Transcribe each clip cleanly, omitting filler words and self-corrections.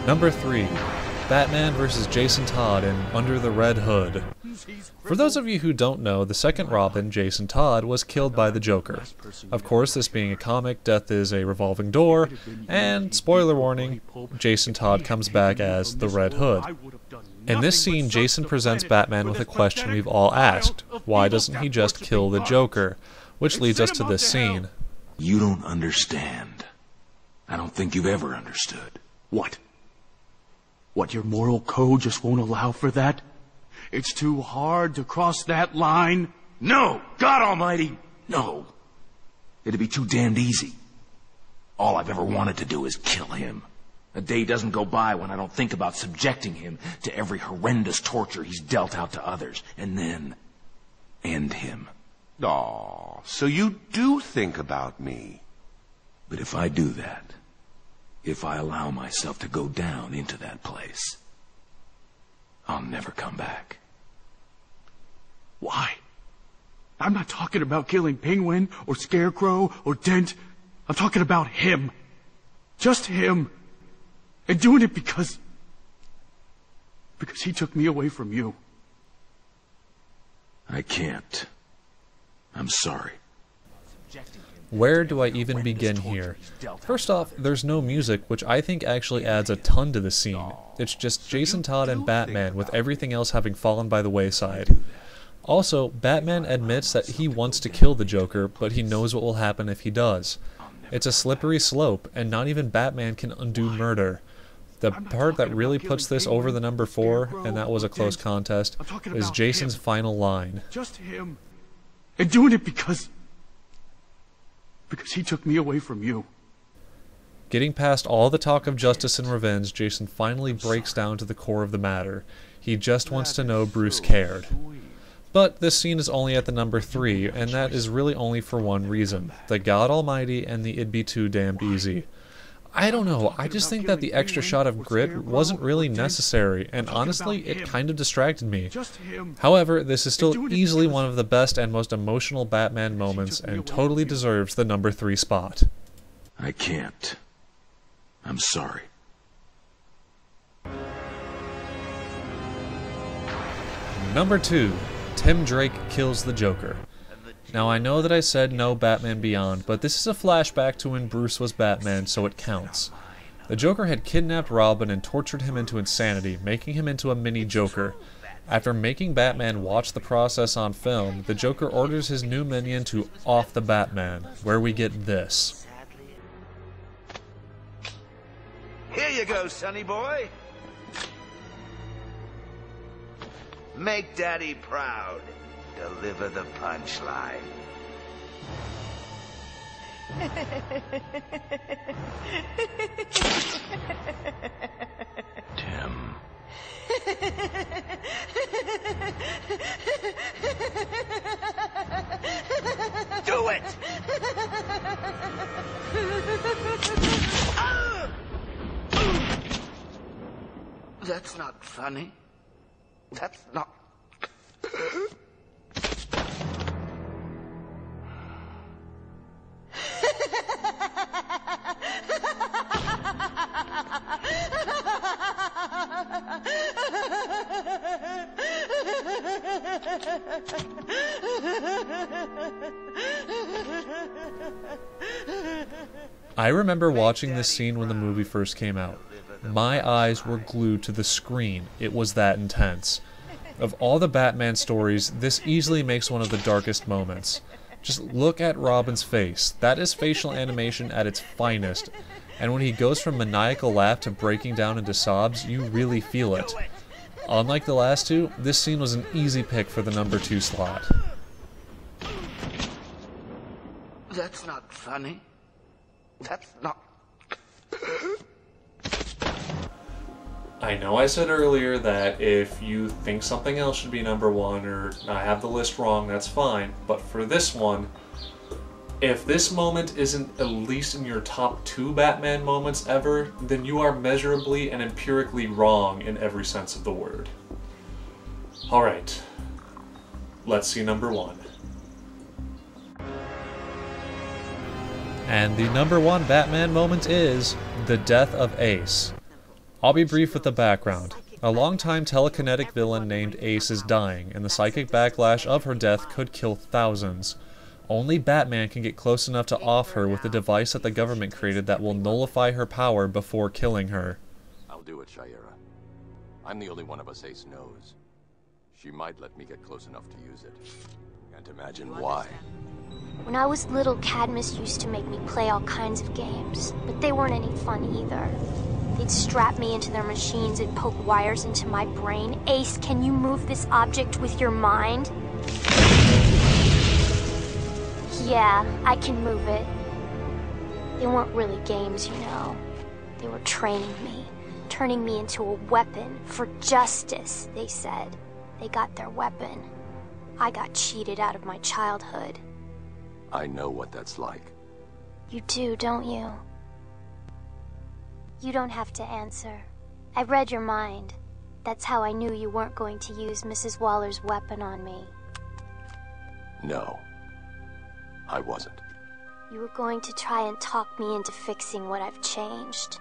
Number 3. Batman vs. Jason Todd in Under the Red Hood. For those of you who don't know, the second Robin, Jason Todd, was killed by the Joker. Of course, this being a comic, death is a revolving door, and, spoiler warning, Jason Todd comes back as the Red Hood. In this scene, Jason presents Batman with a question we've all asked: why doesn't he just kill the Joker? Which leads us to this scene. You don't understand. I don't think you've ever understood. What? What, your moral code just won't allow for that? It's too hard to cross that line? No! God Almighty, no! It'd be too damned easy. All I've ever wanted to do is kill him. A day doesn't go by when I don't think about subjecting him to every horrendous torture he's dealt out to others, and then end him. Aw, so you do think about me. But if I do that, if I allow myself to go down into that place, I'll never come back. Why? I'm not talking about killing Penguin, or Scarecrow, or Dent. I'm talking about him. Just him. And doing it because he took me away from you. I can't. I'm sorry. Where do I even begin here? First off, there's no music, which I think actually adds a ton to the scene. It's just Jason Todd and Batman, with everything else having fallen by the wayside. Also, Batman admits that he wants to kill the Joker, but he knows what will happen if he does. It's a slippery slope, and not even Batman can undo murder. The part that really puts this over the number 4, and that was a close contest, is Jason's final line. Just him. And doing it because he took me away from you. Getting past all the talk of justice and revenge, Jason finally breaks down to the core of the matter. He just wants to know Bruce cared. But this scene is only at the number 3, and that is really only for one reason: the God Almighty and the it'd be too damned easy. I don't know, I just think that the extra shot of grit wasn't really necessary, and honestly, it kind of distracted me. However, this is still easily one of the best and most emotional Batman moments, and totally deserves the number 3 spot. I can't. I'm sorry. Number 2. Tim Drake kills the Joker. Now, I know that I said no Batman Beyond, but this is a flashback to when Bruce was Batman, so it counts. The Joker had kidnapped Robin and tortured him into insanity, making him into a mini Joker. After making Batman watch the process on film, the Joker orders his new minion to off the Batman, where we get this. Here you go, sonny boy. Make Daddy proud. Deliver the punchline. Tim. Do it! That's not funny. That's not... I remember watching this scene when the movie first came out. My eyes were glued to the screen. It was that intense. Of all the Batman stories, this easily makes one of the darkest moments. Just look at Robin's face. That is facial animation at its finest. And when he goes from maniacal laugh to breaking down into sobs, you really feel it. Unlike the last two, this scene was an easy pick for the number 2 slot. That's not funny. That's not... I know I said earlier that if you think something else should be number 1 or I have the list wrong, that's fine. But for this one, if this moment isn't at least in your top 2 Batman moments ever, then you are measurably and empirically wrong in every sense of the word. Alright, let's see number 1. And the number 1 Batman moment is the death of Ace. I'll be brief with the background. A longtime telekinetic villain named Ace is dying, and the psychic backlash of her death could kill thousands. Only Batman can get close enough to off her with a device that the government created that will nullify her power before killing her. I'll do it, Shaira. I'm the only one of us Ace knows. She might let me get close enough to use it. Can't imagine why. When I was little, Cadmus used to make me play all kinds of games, but they weren't any fun either. They'd strap me into their machines and poke wires into my brain. Ace, can you move this object with your mind? Yeah, I can move it. They weren't really games, you know. They were training me, turning me into a weapon for justice, they said. They got their weapon. I got cheated out of my childhood. I know what that's like. You do, don't you? You don't have to answer. I read your mind. That's how I knew you weren't going to use Mrs. Waller's weapon on me. No, I wasn't. You were going to try and talk me into fixing what I've changed.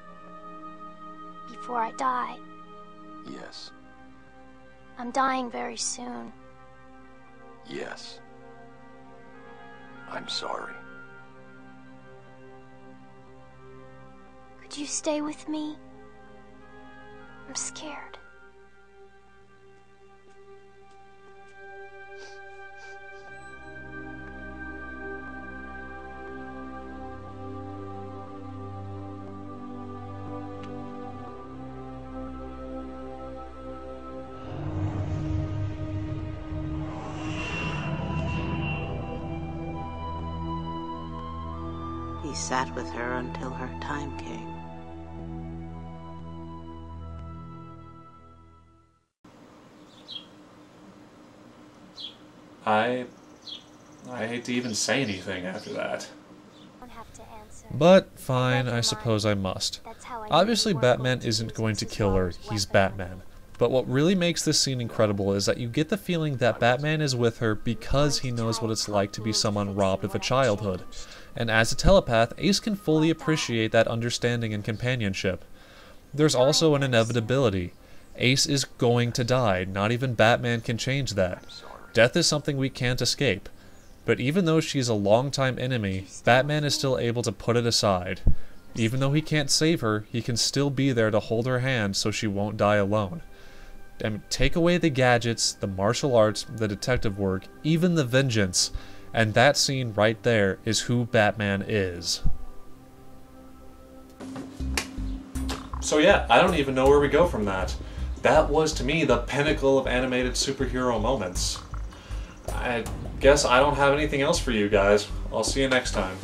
Before I die. Yes. I'm dying very soon. Yes. I'm sorry. Could you stay with me? I'm scared. He sat with her until her time came. I hate to even say anything after that. Don't have to answer. But fine, I suppose I must. That's how I knew Obviously you weren't going Batman to isn't use going to Mrs. kill her, Waller's he's weapon. Batman. But what really makes this scene incredible is that you get the feeling that Batman is with her because he knows what it's like to be someone robbed of a childhood. And as a telepath, Ace can fully appreciate that understanding and companionship. There's also an inevitability. Ace is going to die, not even Batman can change that. Death is something we can't escape. But even though she's a longtime enemy, Batman is still able to put it aside. Even though he can't save her, he can still be there to hold her hand so she won't die alone. And take away the gadgets, the martial arts, the detective work, even the vengeance, and that scene right there is who Batman is. So yeah, I don't even know where we go from that. That was, to me, the pinnacle of animated superhero moments. I guess I don't have anything else for you guys. I'll see you next time.